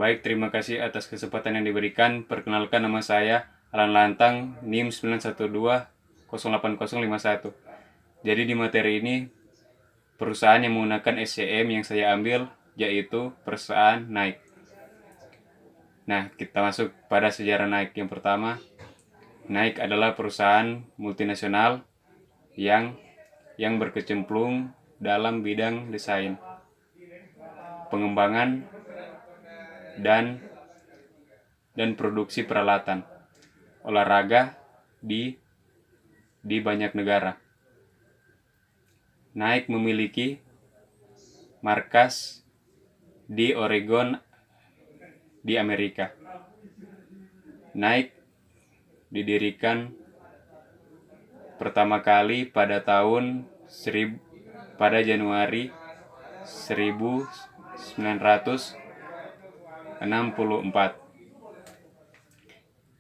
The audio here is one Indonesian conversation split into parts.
Baik, terima kasih atas kesempatan yang diberikan. Perkenalkan, nama saya Alan Lantang, NIM 912080051. Jadi di materi ini, perusahaan yang menggunakan SCM yang saya ambil yaitu perusahaan Nike. Nah, kita masuk pada sejarah Nike. Yang pertama, Nike adalah perusahaan multinasional yang berkecemplung dalam bidang desain, pengembangan, dan produksi peralatan olahraga di banyak negara. Nike memiliki markas di Oregon di Amerika. Nike didirikan pertama kali pada Januari 1964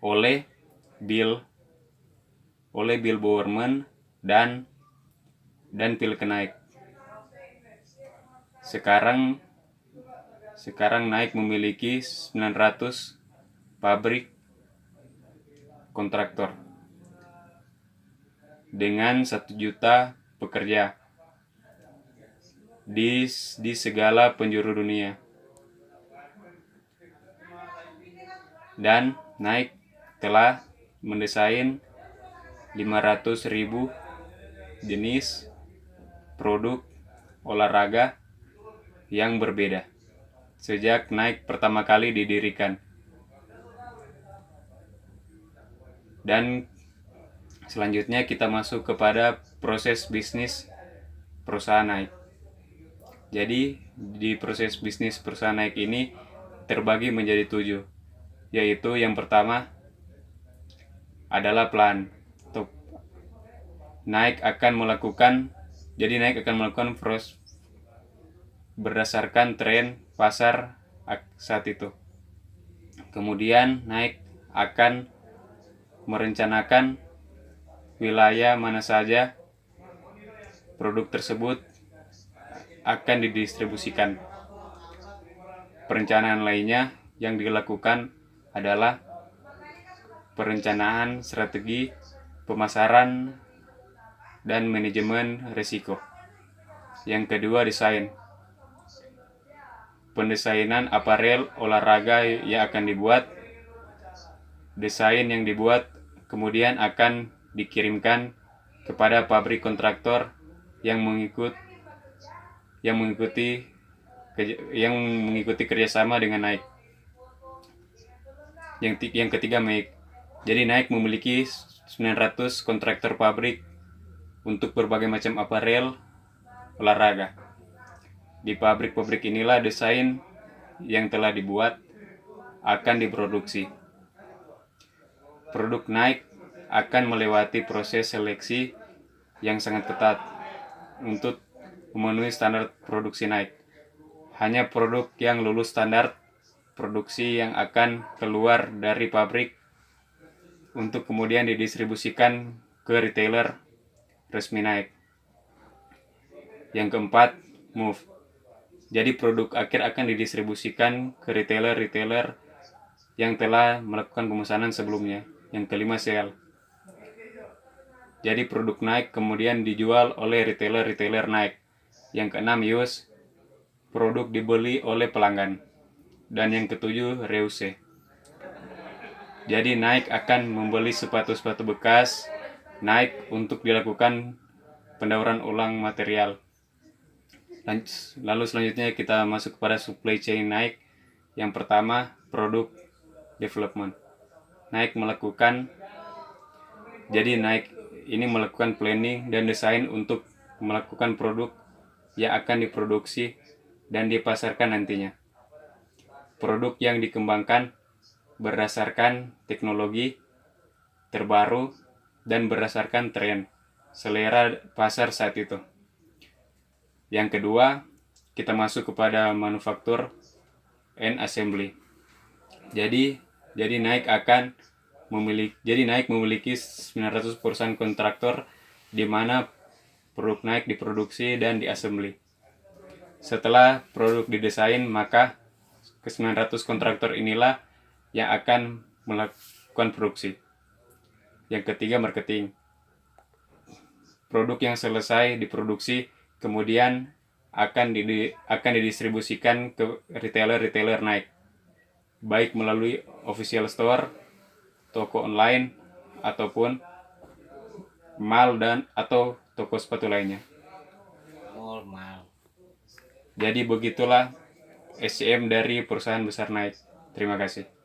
oleh Bill Bowerman dan Phil Knight. Sekarang Nike memiliki 900 pabrik kontraktor dengan 1 juta pekerja di segala penjuru dunia. Dan Nike telah mendesain 500.000 jenis produk olahraga yang berbeda sejak Nike pertama kali didirikan. Dan selanjutnya kita masuk kepada proses bisnis perusahaan Nike. Jadi di proses bisnis perusahaan Nike ini terbagi menjadi 7, yaitu yang pertama adalah plan. Nike akan melakukan berdasarkan tren pasar saat itu. Kemudian Nike akan merencanakan wilayah mana saja produk tersebut akan didistribusikan. Perencanaan lainnya yang dilakukan adalah perencanaan strategi pemasaran dan manajemen risiko. Yang kedua, desain. Pendesainan aparel olahraga yang akan dibuat. Desain yang dibuat kemudian akan dikirimkan kepada pabrik kontraktor yang mengikuti kerjasama dengan Nike. Yang ketiga, Nike. Jadi Nike memiliki 900 kontraktor pabrik untuk berbagai macam aparel olahraga. Di pabrik-pabrik inilah desain yang telah dibuat akan diproduksi. Produk Nike akan melewati proses seleksi yang sangat ketat untuk memenuhi standar produksi Nike. Hanya produk yang lulus standar produksi yang akan keluar dari pabrik untuk kemudian didistribusikan ke retailer resmi Nike. Yang keempat, Move. Jadi produk akhir akan didistribusikan ke retailer yang telah melakukan pemesanan sebelumnya. Yang kelima, Sell. Jadi produk Nike kemudian dijual oleh retailer Nike. Yang keenam, Use. Produk dibeli oleh pelanggan. Dan yang ketujuh, Reuse. Jadi Nike akan membeli sepatu-sepatu bekas Nike untuk dilakukan pendauran ulang material. Lalu selanjutnya kita masuk kepada supply chain Nike. Yang pertama, produk development. Nike melakukan planning dan desain untuk melakukan produk yang akan diproduksi dan dipasarkan nantinya. Produk yang dikembangkan berdasarkan teknologi terbaru dan berdasarkan tren selera pasar saat itu. Yang kedua, kita masuk kepada manufaktur and assembly. Jadi Nike memiliki 900 perusahaan kontraktor di mana produk Nike diproduksi dan diassembly. Setelah produk didesain, maka ke 900 kontraktor inilah yang akan melakukan produksi. Yang ketiga, marketing. Produk yang selesai diproduksi kemudian akan didistribusikan ke retailer Nike, baik melalui official store, toko online, ataupun mall atau toko sepatu lainnya. Jadi begitulah SCM dari perusahaan besar Nike. Terima kasih.